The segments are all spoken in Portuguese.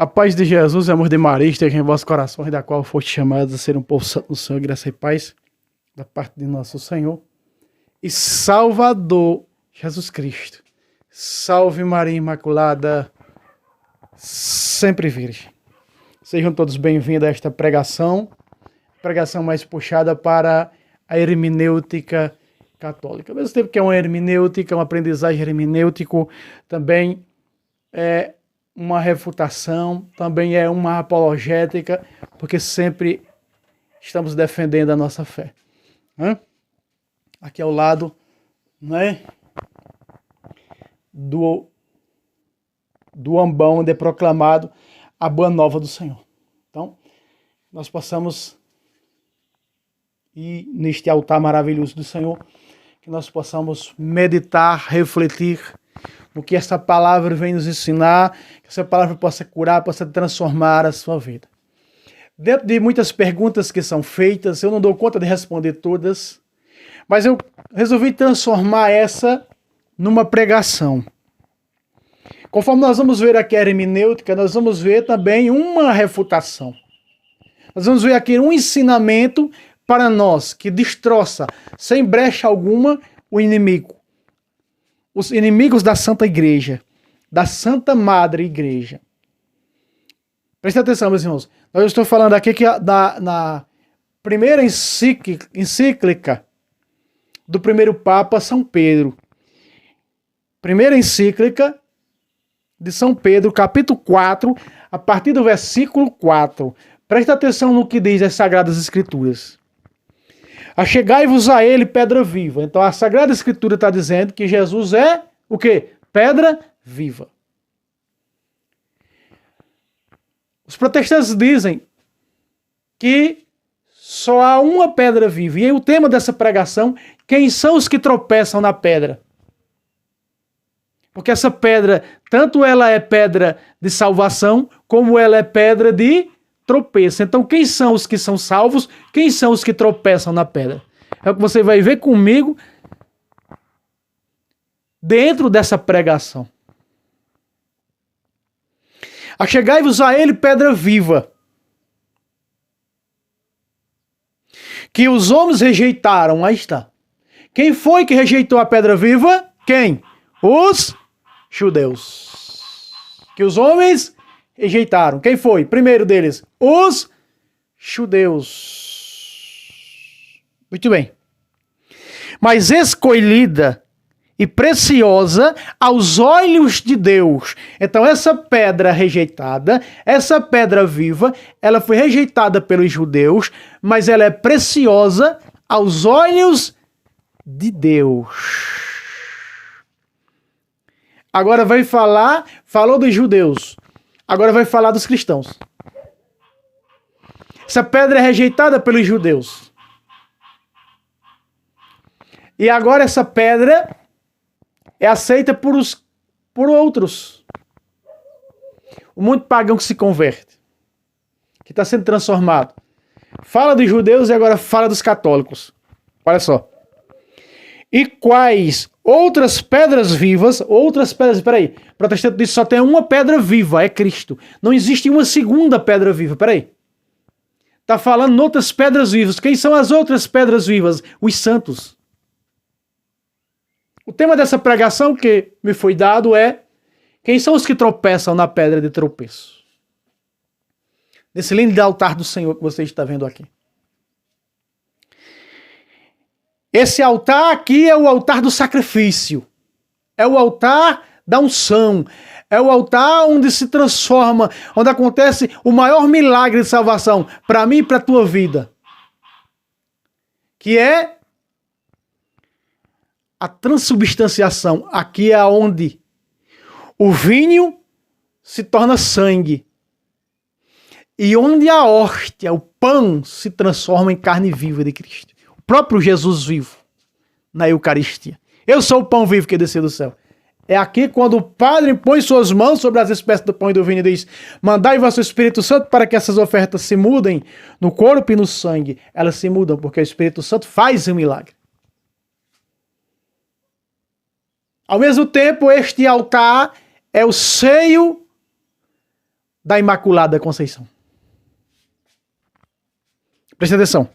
A paz de Jesus e amor de Maria esteja em vossos corações, da qual foste chamados a ser um povo santo no Senhor, graça e paz, da parte de nosso Senhor e Salvador Jesus Cristo. Salve Maria Imaculada, sempre virgem. Sejam todos bem-vindos a esta pregação mais puxada para a hermenêutica católica. Ao mesmo tempo que é uma hermenêutica, uma aprendizagem hermenêutico, também é uma refutação, também é uma apologética, porque sempre estamos defendendo a nossa fé. Aqui ao lado, né, do ambão onde é proclamado a boa nova do Senhor. Então, nós possamos ir neste altar maravilhoso do Senhor, que nós possamos meditar, refletir no que essa palavra vem nos ensinar, que essa palavra possa curar, possa transformar a sua vida. Dentro de muitas perguntas que são feitas, eu não dou conta de responder todas, mas eu resolvi transformar essa numa pregação. Conforme nós vamos ver aqui a hermenêutica, nós vamos ver também uma refutação. Nós vamos ver aqui um ensinamento para nós que destroça, sem brecha alguma, o inimigo. Os inimigos da Santa Igreja, da Santa Madre Igreja. Preste atenção, meus irmãos. Eu estou falando aqui que na primeira encíclica do primeiro Papa São Pedro. Primeira encíclica de São Pedro, capítulo 4, a partir do versículo 4. Preste atenção no que diz as Sagradas Escrituras. Achegai-vos a ele, pedra viva. Então a Sagrada Escritura está dizendo que Jesus é o quê? Pedra viva. Os protestantes dizem que só há uma pedra viva. E aí o tema dessa pregação, quem são os que tropeçam na pedra? Porque essa pedra, tanto ela é pedra de salvação, como ela é pedra de tropeço. Então, quem são os que são salvos? Quem são os que tropeçam na pedra? É o que você vai ver comigo dentro dessa pregação. Achegai-vos a ele, pedra viva, que os homens rejeitaram. Aí está. Quem foi que rejeitou a pedra viva? Quem? Os judeus. Que os homens rejeitaram. Quem foi? Primeiro deles, os judeus. Muito bem. Mas escolhida e preciosa aos olhos de Deus. Então essa pedra rejeitada, essa pedra viva, ela foi rejeitada pelos judeus, mas ela é preciosa aos olhos de Deus. Agora vai falou dos judeus. Agora vai falar dos cristãos. Essa pedra é rejeitada pelos judeus. E agora essa pedra é aceita por outros. O mundo pagão que se converte. Que está sendo transformado. Fala dos judeus e agora fala dos católicos. Olha só. E quais outras pedras vivas, peraí, o protestante diz que só tem uma pedra viva, é Cristo. Não existe uma segunda pedra viva, peraí. Está falando em outras pedras vivas. Quem são as outras pedras vivas? Os santos. O tema dessa pregação que me foi dado é: quem são os que tropeçam na pedra de tropeço? Nesse lindo altar do Senhor que você está vendo aqui. Esse altar aqui é o altar do sacrifício. É o altar da unção. É o altar onde se transforma, onde acontece o maior milagre de salvação para mim e para a tua vida. Que é a transubstanciação. Aqui é onde o vinho se torna sangue. E onde a hóstia, o pão, se transforma em carne viva de Cristo. O próprio Jesus vivo na Eucaristia. Eu sou o pão vivo que desceu do céu. É aqui quando o Padre põe suas mãos sobre as espécies do pão e do vinho e diz: mandai vosso Espírito Santo para que essas ofertas se mudem no corpo e no sangue. Elas se mudam porque o Espírito Santo faz um milagre. Ao mesmo tempo, este altar é o seio da Imaculada Conceição. Preste atenção.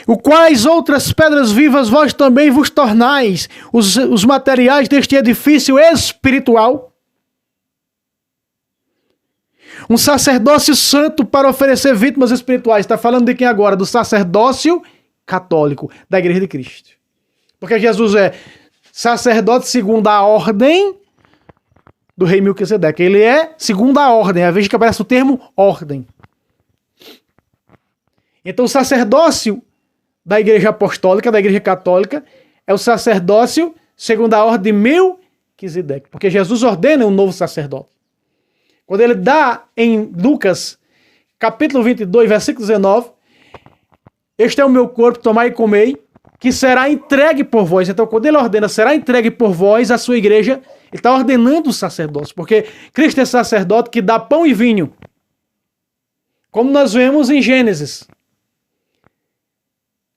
O quais outras pedras vivas vós também vos tornais os materiais deste edifício espiritual. Um sacerdócio santo para oferecer vítimas espirituais. Está falando de quem agora? Do sacerdócio católico, da Igreja de Cristo. Porque Jesus é sacerdote segundo a ordem do rei Melquisedeque. Ele é segundo a ordem. Às vezes que aparece o termo ordem. Então o sacerdócio da Igreja Apostólica, da Igreja Católica, é o sacerdócio segundo a ordem de Melquisedeque. Porque Jesus ordena um novo sacerdote. Quando ele dá em Lucas, capítulo 22, versículo 19, este é o meu corpo, tomai e comei, que será entregue por vós. Então, quando ele ordena, será entregue por vós, a sua igreja, ele está ordenando o sacerdócio, porque Cristo é sacerdote que dá pão e vinho. Como nós vemos em Gênesis.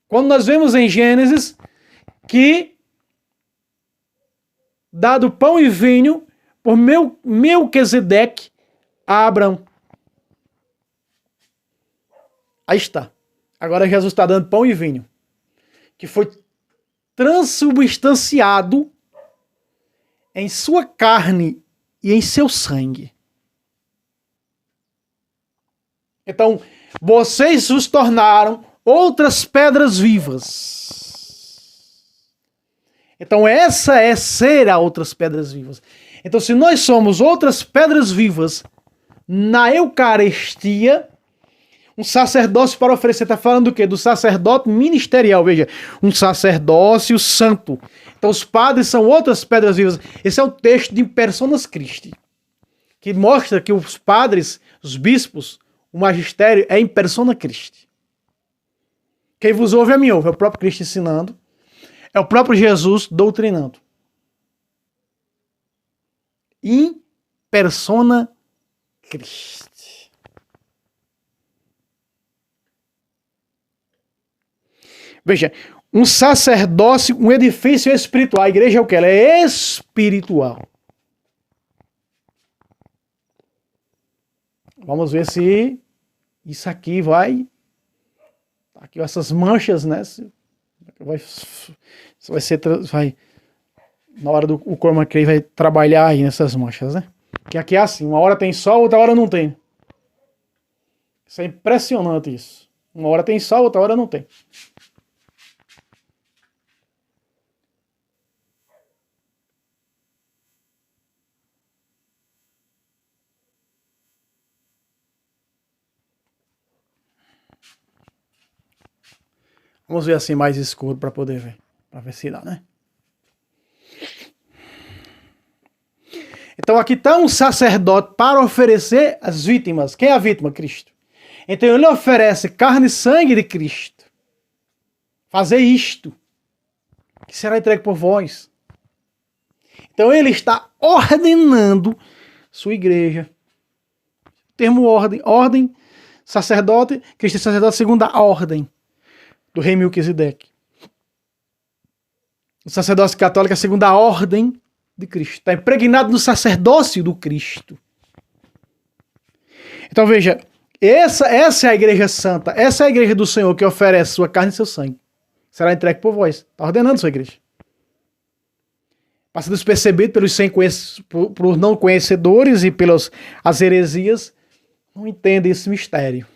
Quando nós vemos em Gênesis que, dado pão e vinho, por Melquisedeque a Abraão. Aí está. Agora Jesus está dando pão e vinho, que foi transubstanciado em sua carne e em seu sangue. Então, vocês os tornaram outras pedras vivas. Então, essa é ser a outras pedras vivas. Então, se nós somos outras pedras vivas na Eucaristia, um sacerdócio para oferecer, está falando do quê? Do sacerdote ministerial, veja, um sacerdócio santo. Então os padres são outras pedras vivas. Esse é o texto de Personas Christi, que mostra que os padres, os bispos, o magistério é em persona Christi. Quem vos ouve a mim ouve, é o próprio Cristo ensinando, é o próprio Jesus doutrinando. Em persona Christi. Veja, um sacerdócio, um edifício espiritual. A igreja é o que? Ela é espiritual. Vamos ver se isso aqui vai... Aqui essas manchas, né? Vai na hora do o chroma key vai trabalhar aí nessas manchas, né? Que aqui é assim, uma hora tem sol, outra hora não tem. Isso é impressionante isso. Uma hora tem sol, outra hora não tem. Vamos ver assim mais escuro para poder ver. Para ver se dá, né? Então aqui está um sacerdote para oferecer as vítimas. Quem é a vítima? Cristo. Então ele oferece carne e sangue de Cristo. Fazer isto, que será entregue por vós. Então ele está ordenando sua igreja. Termo ordem. Ordem, sacerdote. Cristo é sacerdote segundo a ordem do rei Melquisedeque. O sacerdócio católico é segundo a ordem de Cristo. Está impregnado no sacerdócio do Cristo. Então veja, essa é a igreja santa, essa é a igreja do Senhor que oferece sua carne e seu sangue. Será entregue por vós. Está ordenando sua igreja. Passa despercebido por não conhecedores e pelas as heresias, não entendem esse mistério.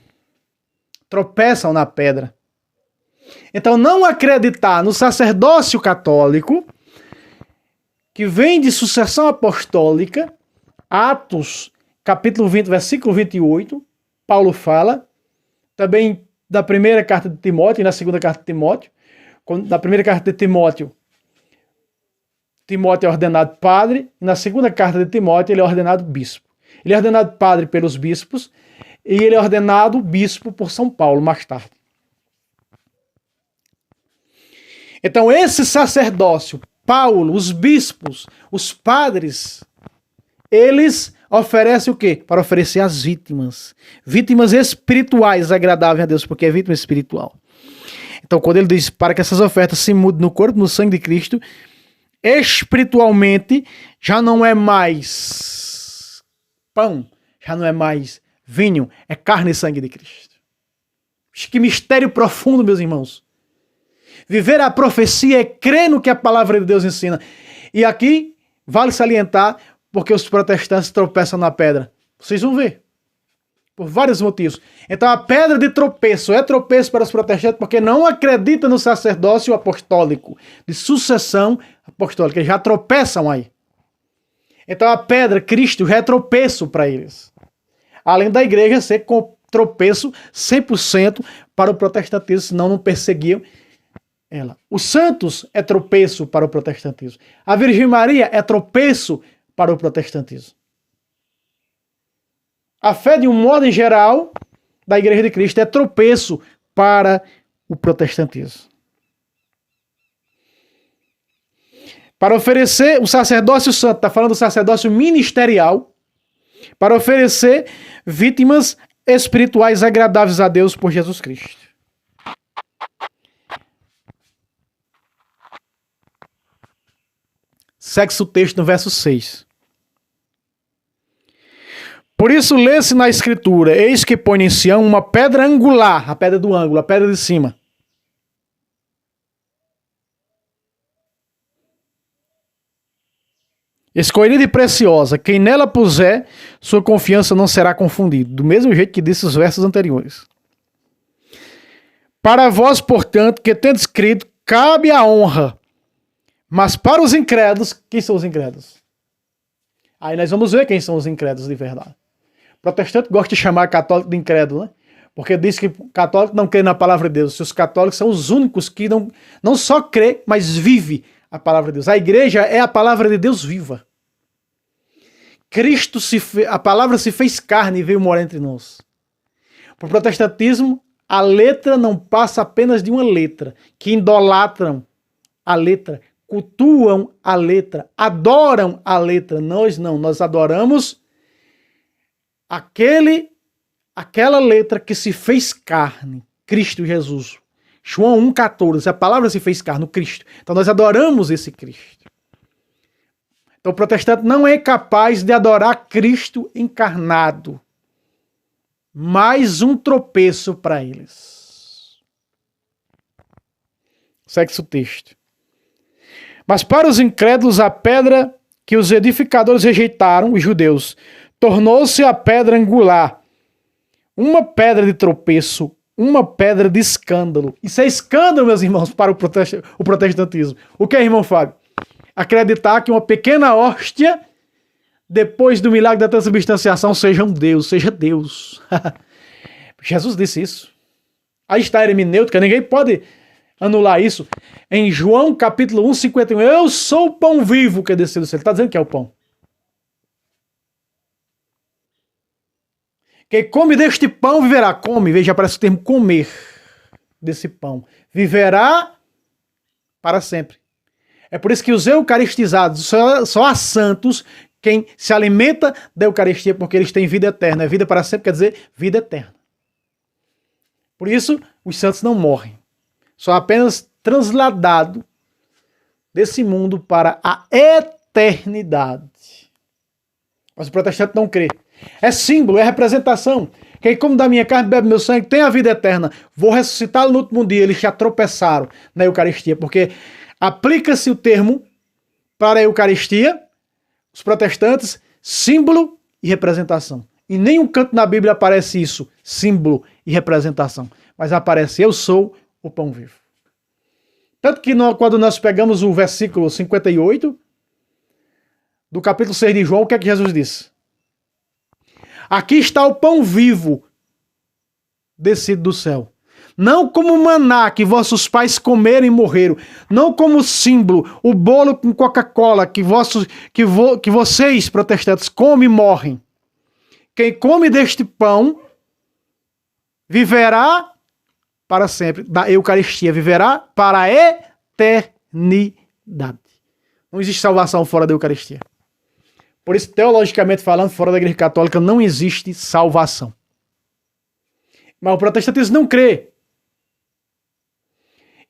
Tropeçam na pedra. Então, não acreditar no sacerdócio católico, que vem de sucessão apostólica, Atos, capítulo 20, versículo 28, Paulo fala, também da primeira carta de Timóteo e na segunda carta de Timóteo. Na primeira carta de Timóteo, Timóteo é ordenado padre, e na segunda carta de Timóteo ele é ordenado bispo. Ele é ordenado padre pelos bispos, e ele é ordenado bispo por São Paulo, mais tarde. Então esse sacerdócio, Paulo, os bispos, os padres, eles oferecem o quê? Para oferecer as vítimas. Vítimas espirituais agradáveis a Deus, porque é vítima espiritual. Então quando ele diz para que essas ofertas se mudem no corpo, no sangue de Cristo, espiritualmente já não é mais pão já não é mais vinho, é carne e sangue de Cristo. Que mistério profundo, meus irmãos. Viver a profecia é crer no que a palavra de Deus ensina. E aqui vale salientar porque os protestantes tropeçam na pedra. Vocês vão ver. Por vários motivos. Então a pedra de tropeço é tropeço para os protestantes porque não acreditam no sacerdócio apostólico, de sucessão apostólica. Eles já tropeçam aí. Então a pedra, Cristo, já é tropeço para eles. Além da igreja ser com tropeço 100% para o protestantismo, senão não perseguiam ela. Os santos é tropeço para o protestantismo. A Virgem Maria é tropeço para o protestantismo. A fé, de um modo em geral, da Igreja de Cristo é tropeço para o protestantismo. Para oferecer o sacerdócio santo, está falando do sacerdócio ministerial, para oferecer vítimas espirituais agradáveis a Deus por Jesus Cristo. Segue-se o texto no verso 6. Por isso lê-se na Escritura, eis que põe em Sião uma pedra angular, a pedra do ângulo, a pedra de cima. Escolhida e preciosa, quem nela puser, sua confiança não será confundida. Do mesmo jeito que disse os versos anteriores. Para vós, portanto, que tendes crido, cabe a honra. Mas para os incrédulos, quem são os incrédulos? Aí nós vamos ver quem são os incrédulos de verdade. O protestante gosta de chamar católico de incrédulo, né? Porque diz que católico não crê na palavra de Deus. Os católicos são os únicos que não só crê, mas vive a palavra de Deus. A igreja é a palavra de Deus viva. Cristo, a palavra se fez carne e veio morar entre nós. Para o protestantismo, a letra não passa apenas de uma letra, que idolatram a letra, cultuam a letra, adoram a letra. Nós não, nós adoramos aquela letra que se fez carne, Cristo Jesus. João 1,14, a palavra se fez carne, o Cristo. Então nós adoramos esse Cristo. Então o protestante não é capaz de adorar Cristo encarnado. Mais um tropeço para eles. Segue-se o texto. Mas para os incrédulos a pedra que os edificadores rejeitaram, os judeus, tornou-se a pedra angular. Uma pedra de tropeço, uma pedra de escândalo. Isso é escândalo, meus irmãos, para o protestantismo. O que é, irmão Fábio? Acreditar que uma pequena hóstia, depois do milagre da transubstanciação, seja um Deus, seja Deus. Jesus disse isso. Aí está a hermenêutica, ninguém pode anular isso. Em João capítulo 1, 51, eu sou o pão vivo que desceu do céu. Ele está dizendo que é o pão. Quem come deste pão viverá. Come, veja, aparece o termo comer desse pão. Viverá para sempre. É por isso que os eucaristizados, só há santos quem se alimenta da Eucaristia, porque eles têm vida eterna. Vida para sempre quer dizer vida eterna. Por isso, os santos não morrem. São apenas transladados desse mundo para a eternidade. Mas o protestante não crê. É símbolo, é representação. Quem come da minha carne, bebe meu sangue, tem a vida eterna. Vou ressuscitá-lo no último dia. Eles já tropeçaram na Eucaristia, porque aplica-se o termo para a Eucaristia, os protestantes, símbolo e representação. Em nenhum canto na Bíblia aparece isso, símbolo e representação. Mas aparece, eu sou o pão vivo. Tanto que quando nós pegamos o versículo 58 do capítulo 6 de João, o que é que Jesus disse? Aqui está o pão vivo descido do céu. Não como maná que vossos pais comeram e morreram. Não como símbolo, o bolo com Coca-Cola que vocês, protestantes, comem e morrem. Quem come deste pão viverá para sempre. Da Eucaristia, viverá para a eternidade. Não existe salvação fora da Eucaristia. Por isso, teologicamente falando, fora da Igreja Católica não existe salvação. Mas o protestantismo não crê.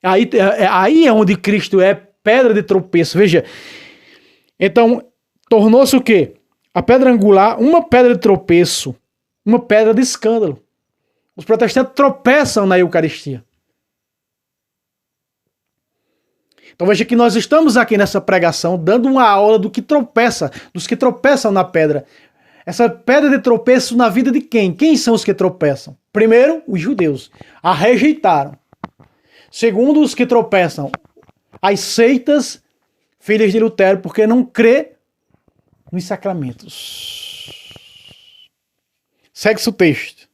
Aí é onde Cristo é pedra de tropeço. Veja. Então, tornou-se o quê? a pedra angular, uma pedra de tropeço, uma pedra de escândalo. Os protestantes tropeçam na Eucaristia. Então veja que nós estamos aqui nessa pregação dando uma aula do que tropeça, dos que tropeçam na pedra. Essa pedra de tropeço na vida de quem? Quem são os que tropeçam? Primeiro, os judeus. A rejeitaram. Segundo, os que tropeçam. As seitas, filhas de Lutero, porque não crê nos sacramentos. Segue-se o texto.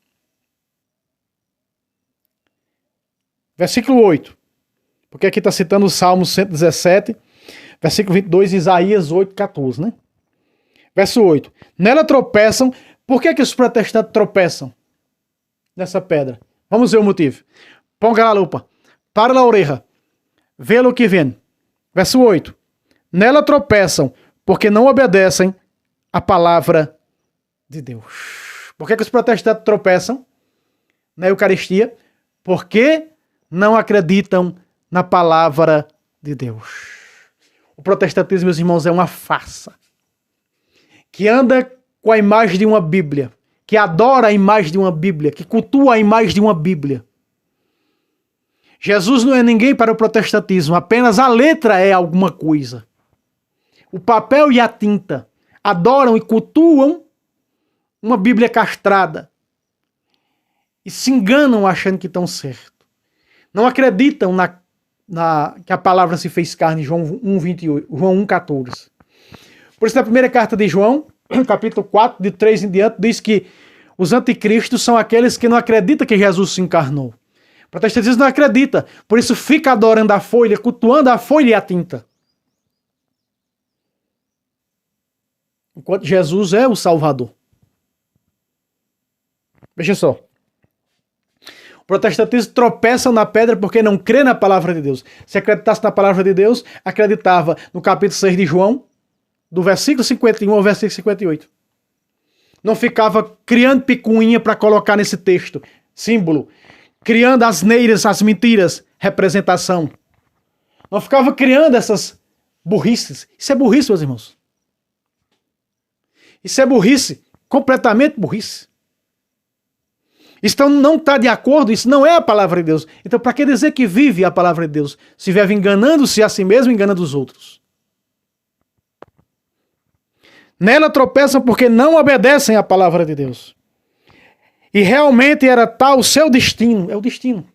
Versículo 8. Porque aqui está citando o Salmo 117, versículo 22, Isaías 8, 14, né? Verso 8. Nela tropeçam. Por que os protestantes tropeçam nessa pedra? Vamos ver o motivo. Ponga a lupa. Para a orelha. Vê o que vem. Verso 8. Nela tropeçam porque não obedecem à palavra de Deus. Por que os protestantes tropeçam na Eucaristia? Porque não acreditam na palavra de Deus. O protestantismo, meus irmãos, é uma farsa. Que anda com a imagem de uma Bíblia. Que adora a imagem de uma Bíblia. Que cultua a imagem de uma Bíblia. Jesus não é ninguém para o protestantismo. Apenas a letra é alguma coisa. O papel e a tinta adoram e cultuam uma Bíblia castrada. E se enganam achando que estão certo. Não acreditam que a palavra se fez carne, João 1:28, João 1:14. Por isso, na primeira carta de João, capítulo 4, de 3 em diante, diz que os anticristos são aqueles que não acreditam que Jesus se encarnou. O protestantismo não acredita, por isso fica adorando a folha, cultuando a folha e a tinta. Enquanto Jesus é o Salvador. Veja só. O protestantismo tropeça na pedra porque não crê na palavra de Deus. Se acreditasse na palavra de Deus, acreditava no capítulo 6 de João, do versículo 51 ao versículo 58. Não ficava criando picuinha para colocar nesse texto, símbolo. Criando asneiras, as mentiras, representação. Não ficava criando essas burrices. Isso é burrice, meus irmãos. Isso é burrice, completamente burrice. Isso não está de acordo, isso não é a palavra de Deus. Então, para que dizer que vive a palavra de Deus? Se vive enganando-se a si mesmo, enganando os outros. Nela tropeçam porque não obedecem à palavra de Deus. E realmente era tal o seu destino. É o destino.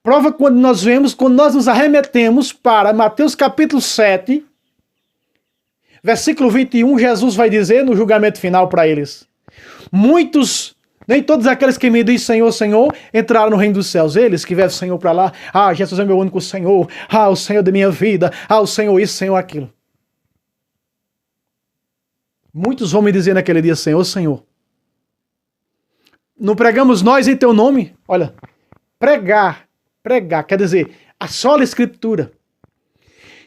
Prova quando nós vemos, quando nós nos arremetemos para Mateus capítulo 7, versículo 21, Jesus vai dizer no julgamento final para eles. Muitos, nem todos aqueles que me dizem Senhor, Senhor, entraram no reino dos céus. Eles que vieram o Senhor para lá. Ah, Jesus é meu único Senhor. Ah, o Senhor da minha vida. Ah, o Senhor isso, Senhor aquilo. Muitos vão me dizer naquele dia, Senhor, Senhor. Não pregamos nós em teu nome? Olha, pregar, quer dizer, a sola escritura.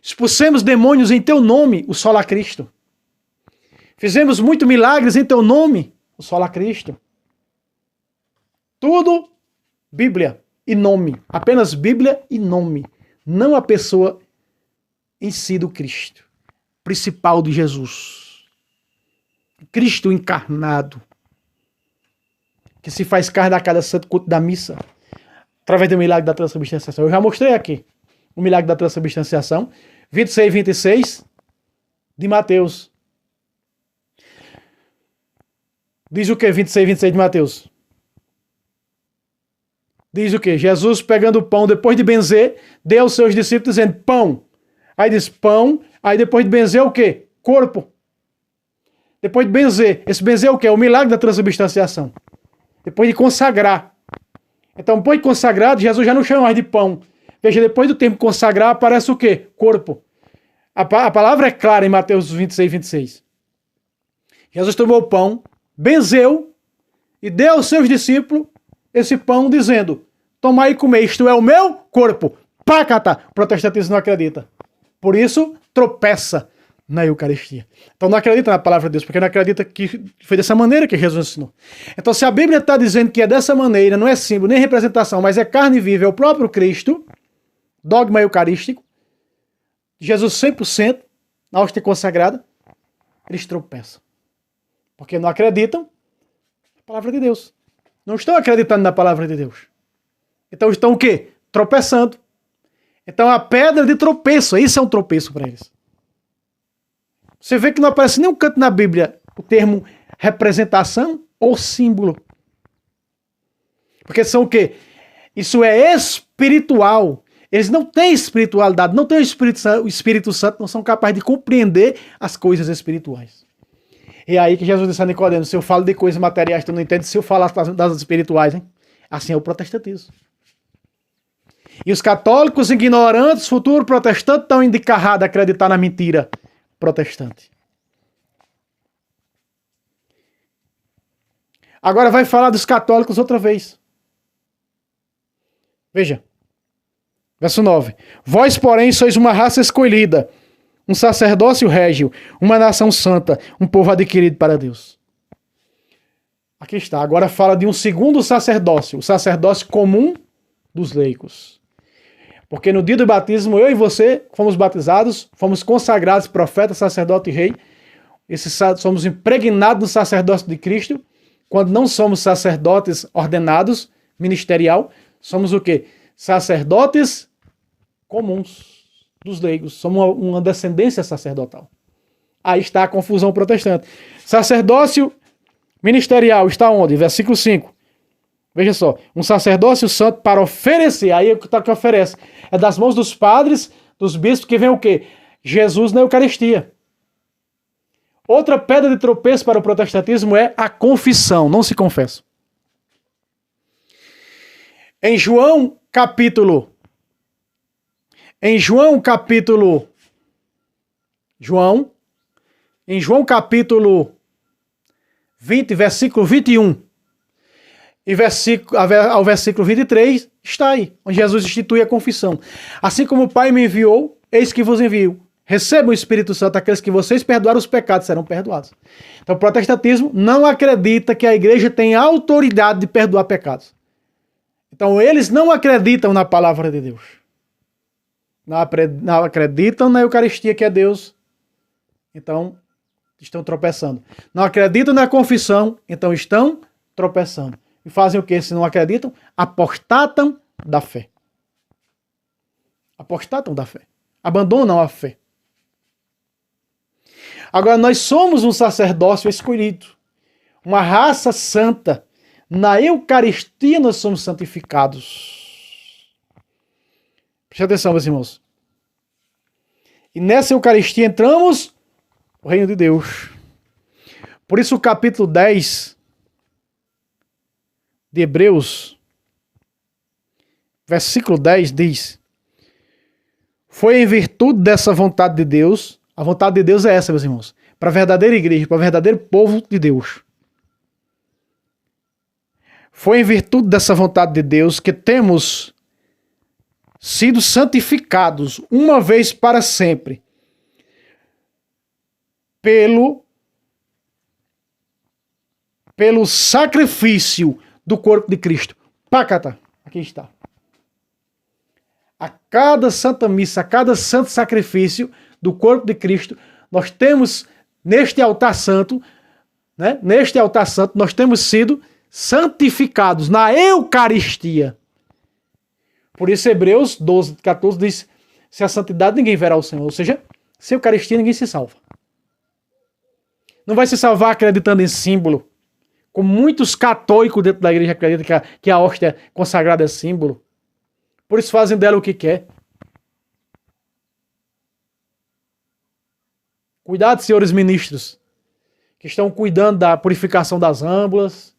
Expulsemos demônios em teu nome, o sola Cristo. Fizemos muitos milagres em teu nome, o sola Cristo. Tudo Bíblia e nome. Apenas Bíblia e nome. Não a pessoa em si do Cristo. Principal de Jesus. Cristo encarnado. Que se faz carne a cada santo culto da missa. Através do milagre da transubstanciação. Eu já mostrei aqui o milagre da transubstanciação. 26 e 26 de Mateus. Diz o que 26 e 26 de Mateus? Diz o que? Jesus pegando o pão, depois de benzer, deu aos seus discípulos dizendo pão. Aí diz pão, aí depois de benzer o que? Corpo. Depois de benzer. Esse benzer é o que? O milagre da transubstanciação. Depois de consagrar. Então, depois de consagrado, Jesus já não chama mais de pão. Veja, depois do tempo consagrar, aparece o quê? Corpo. A palavra é clara em Mateus 26, 26. Jesus tomou o pão, benzeu e deu aos seus discípulos esse pão, dizendo: tomai e comei, isto é o meu corpo. Pacata! O protestantismo não acredita. Por isso, tropeça na Eucaristia. Então não acredita na palavra de Deus, porque não acredita que foi dessa maneira que Jesus ensinou. Então se a Bíblia está dizendo que é dessa maneira, não é símbolo nem representação, mas é carne viva, é o próprio Cristo, dogma eucarístico, Jesus 100%, na hóstia consagrada, eles tropeçam. Porque não acreditam na palavra de Deus. Não estão acreditando na palavra de Deus. Então estão o quê? Tropeçando. Então a pedra de tropeço, isso é um tropeço para eles. Você vê que não aparece em nenhum canto na Bíblia o termo representação ou símbolo. Porque são o quê? Isso é espiritual. Eles não têm espiritualidade, não têm o Espírito Santo, não são capazes de compreender as coisas espirituais. E é aí que Jesus disse a Nicodemo, se eu falo de coisas materiais, tu não entende, se eu falar das espirituais, hein? Assim é o protestantismo. E os católicos ignorantes, futuro protestantes, estão encarrados a acreditar na mentira protestante. Agora vai falar dos católicos outra vez. Veja. Verso 9. Vós, porém, sois uma raça escolhida, um sacerdócio régio, uma nação santa, um povo adquirido para Deus. Aqui está. Agora fala de um segundo sacerdócio, o sacerdócio comum dos leigos. Porque no dia do batismo, eu e você fomos batizados, fomos consagrados profeta, sacerdote e rei. Somos impregnados no sacerdócio de Cristo. Quando não somos sacerdotes ordenados, ministerial, somos o quê? Sacerdotes comuns dos leigos. Somos uma descendência sacerdotal. Aí está a confusão protestante. Sacerdócio ministerial está onde? Versículo 5. Veja só. Um sacerdócio santo para oferecer. Aí é o que oferece. É das mãos dos padres, dos bispos, que vem o quê? Jesus na Eucaristia. Outra pedra de tropeço para o protestantismo é a confissão. Não se confessa. Em João capítulo 20, versículo 21 e ao versículo 23, está aí, onde Jesus institui a confissão. Assim como o Pai me enviou, eis que vos envio. Recebam o Espírito Santo, aqueles que vocês perdoaram os pecados serão perdoados. Então o protestantismo não acredita que a igreja tem autoridade de perdoar pecados. Então eles não acreditam na palavra de Deus. Não acreditam na Eucaristia, que é Deus. Então estão tropeçando. Não acreditam na confissão, então estão tropeçando. E fazem o que se não acreditam? Apostatam da fé. Apostatam da fé. Abandonam a fé. Agora, nós somos um sacerdócio escolhido. Uma raça santa. Na Eucaristia nós somos santificados. Preste atenção, meus irmãos. E nessa Eucaristia entramos no reino de Deus. Por isso o capítulo 10 de Hebreus, versículo 10 diz: foi em virtude dessa vontade de Deus, a vontade de Deus é essa, meus irmãos, para a verdadeira igreja, para o verdadeiro povo de Deus. Foi em virtude dessa vontade de Deus que temos sido santificados uma vez para sempre pelo sacrifício do corpo de Cristo. Pacata, aqui está. A cada santa missa, a cada santo sacrifício do corpo de Cristo, nós temos neste altar santo, né? Neste altar santo, nós temos sido santificados na Eucaristia. Por isso, Hebreus 12, 14 diz: se a santidade ninguém verá o Senhor. Ou seja, sem Eucaristia ninguém se salva. Não vai se salvar acreditando em símbolo. Como muitos católicos dentro da igreja acreditam que a hóstia consagrada é símbolo. Por isso fazem dela o que quer. Cuidado, senhores ministros, que estão cuidando da purificação das âmbulas.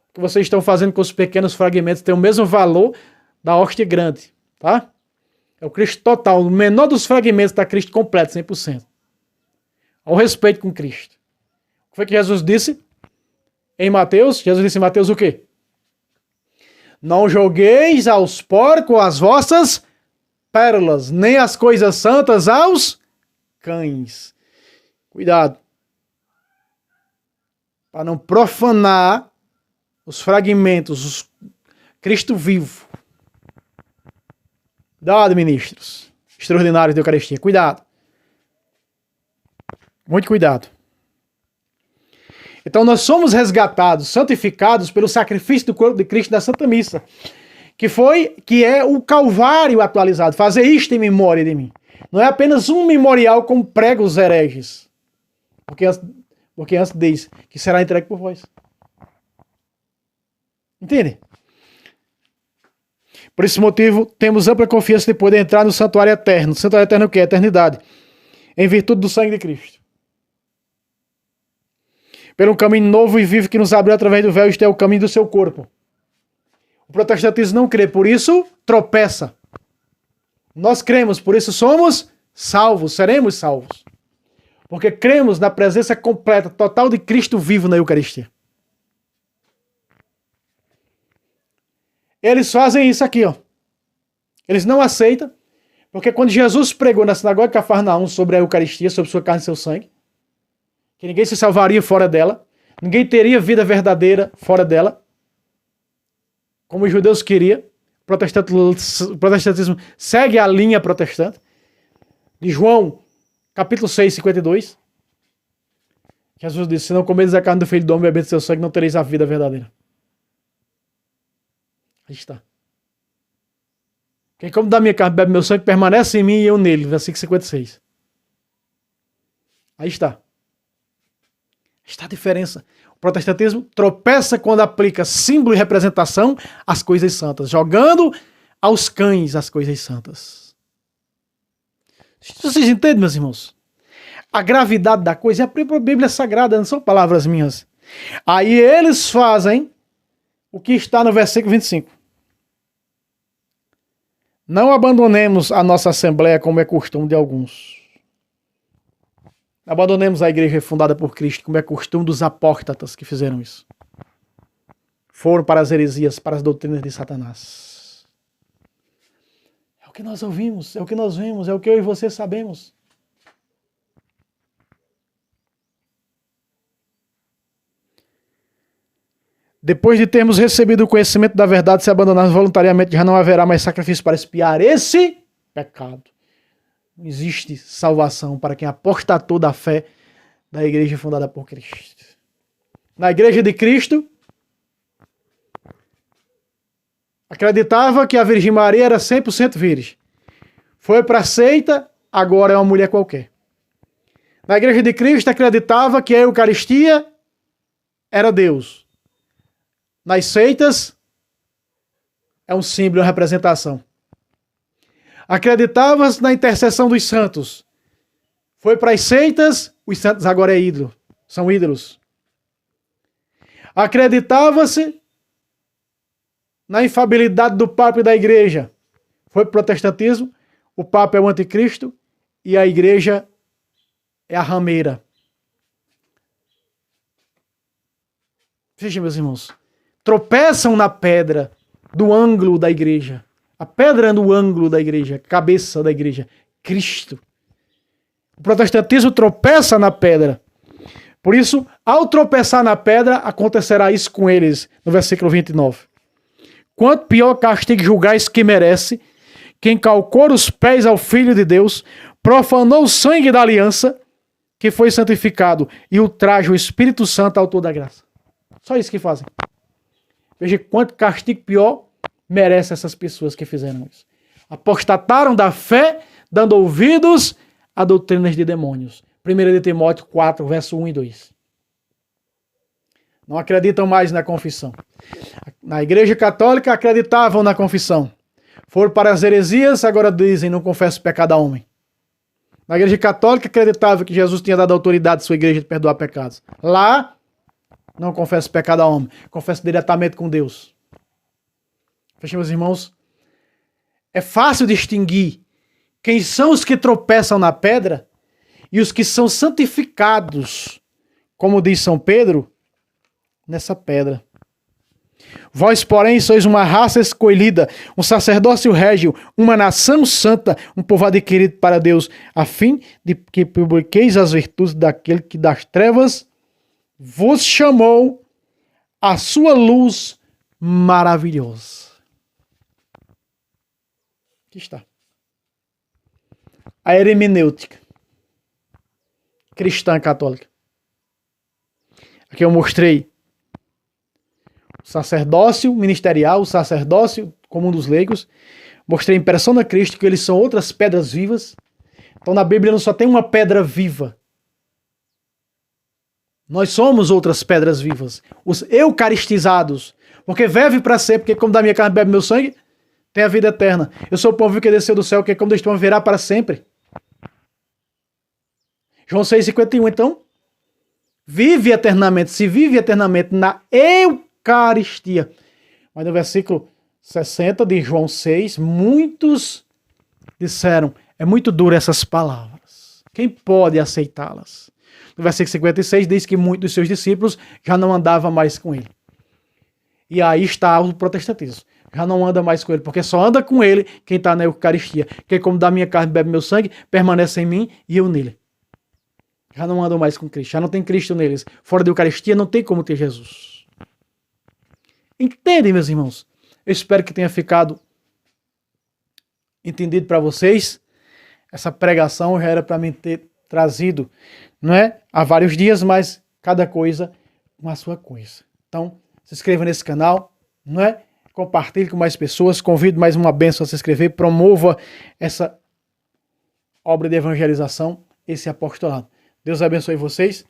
O que vocês estão fazendo com os pequenos fragmentos tem o mesmo valor da hóstia grande, tá? É o Cristo total. O menor dos fragmentos da Cristo completo, 100%. Ao respeito com Cristo. O que foi que Jesus disse? Em Mateus, Jesus disse em Mateus o quê? Não jogueis aos porcos as vossas pérolas, nem as coisas santas aos cães. Cuidado. Para não profanar os fragmentos, Cristo vivo. Cuidado, ministros extraordinários de Eucaristia. Cuidado. Muito cuidado. Então nós somos resgatados, santificados pelo sacrifício do corpo de Cristo da Santa Missa, que é o Calvário atualizado. Fazer isto em memória de mim. Não é apenas um memorial como pregam os hereges. Porque antes diz que será entregue por vós. Entende? Por esse motivo, temos ampla confiança de poder entrar no santuário eterno. O santuário eterno é o quê? A eternidade. Em virtude do sangue de Cristo. Pelo caminho novo e vivo que nos abriu através do véu, isto é o caminho do seu corpo. O protestantismo não crê, por isso tropeça. Nós cremos, por isso somos salvos, seremos salvos. Porque cremos na presença completa, total de Cristo vivo na Eucaristia. Eles fazem isso aqui, ó. Eles não aceitam, porque quando Jesus pregou na sinagoga de Cafarnaum sobre a Eucaristia, sobre sua carne e seu sangue, que ninguém se salvaria fora dela, ninguém teria vida verdadeira fora dela, como os judeus queriam. O protestantismo segue a linha protestante, de João, capítulo 6, 52. Jesus disse: se não comeres a carne do Filho do Homem e beber do seu sangue, não tereis a vida verdadeira. Aí está. Quem come da minha carne e bebe meu sangue, permanece em mim e eu nele. Versículo 56. Aí está. Está a diferença. O protestantismo tropeça quando aplica símbolo e representação às coisas santas, jogando aos cães as coisas santas. Vocês entendem, meus irmãos? A gravidade da coisa é a própria Bíblia Sagrada, não são palavras minhas. Aí eles fazem o que está no versículo 25. Não abandonemos a nossa assembleia como é costume de alguns. Abandonemos a igreja fundada por Cristo, como é costume dos apóstatas que fizeram isso. Foram para as heresias, para as doutrinas de Satanás. É o que nós ouvimos, é o que nós vemos, é o que eu e você sabemos. Depois de termos recebido o conhecimento da verdade, se abandonarmos voluntariamente, já não haverá mais sacrifício para expiar esse pecado. Não existe salvação para quem apostatou da fé da igreja fundada por Cristo. Na igreja de Cristo, acreditava que a Virgem Maria era 100% virgem. Foi para a seita, agora é uma mulher qualquer. Na igreja de Cristo, acreditava que a Eucaristia era Deus. Nas seitas, é um símbolo, uma representação. Acreditavas na intercessão dos santos. Foi para as seitas, os santos agora são ídolos. Acreditava-se na infabilidade do Papa e da Igreja. Foi para o protestantismo, o Papa é o anticristo e a Igreja é a rameira. Vejam, meus irmãos, tropeçam na pedra do ângulo da Igreja. A pedra no ângulo da igreja, cabeça da igreja, Cristo. O protestantismo tropeça na pedra. Por isso, ao tropeçar na pedra, acontecerá isso com eles, no versículo 29. Quanto pior castigo julgais que merece, quem calcou os pés ao Filho de Deus, profanou o sangue da aliança, que foi santificado, e ultraja o Espírito Santo, autor da graça. Só isso que fazem. Veja quanto castigo pior merece essas pessoas que fizeram isso. Apostataram da fé, dando ouvidos a doutrinas de demônios. 1 de Timóteo 4, verso 1 e 2. Não acreditam mais na confissão. Na Igreja Católica acreditavam na confissão. Foram para as heresias, agora dizem, não confesso pecado a homem. Na Igreja Católica acreditavam que Jesus tinha dado autoridade à sua igreja de perdoar pecados. Lá, não confesso pecado a homem. Confesso diretamente com Deus. Fecha, meus irmãos. É fácil distinguir quem são os que tropeçam na pedra e os que são santificados, como diz São Pedro, nessa pedra. Vós, porém, sois uma raça escolhida, um sacerdócio régio, uma nação santa, um povo adquirido para Deus, a fim de que publiqueis as virtudes daquele que das trevas vos chamou à sua luz maravilhosa. Aqui está. A hermenêutica cristã católica. Aqui eu mostrei o sacerdócio ministerial, o sacerdócio comum dos leigos. Mostrei em persona Cristo que eles são outras pedras vivas. Então na Bíblia não só tem uma pedra viva. Nós somos outras pedras vivas. Os eucaristizados. Porque vive para ser, porque como da minha carne bebe meu sangue, tem a vida eterna. Eu sou o pão vivo que desceu do céu, que como Deus verá para sempre. João 6,51, então, vive eternamente, se vive eternamente na Eucaristia. Mas no versículo 60 de João 6, muitos disseram, é muito dura essas palavras. Quem pode aceitá-las? No versículo 56 diz que muitos dos seus discípulos já não andavam mais com ele. E aí está o protestantismo. Já não anda mais com ele, porque só anda com ele quem está na Eucaristia. Quem como da minha carne bebe meu sangue, permanece em mim e eu nele. Já não andam mais com Cristo, já não tem Cristo neles. Fora da Eucaristia não tem como ter Jesus. Entendem, meus irmãos? Eu espero que tenha ficado entendido para vocês. Essa pregação já era para mim ter trazido, não é? Há vários dias, mas cada coisa com a sua coisa. Então, se inscreva nesse canal, não é? Compartilhe com mais pessoas, convido mais uma bênção a se inscrever, promova essa obra de evangelização, esse apostolado. Deus abençoe vocês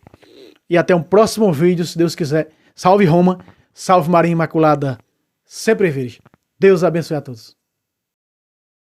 e até um próximo vídeo, se Deus quiser. Salve Roma, salve Maria Imaculada, sempre virgem. Deus abençoe a todos.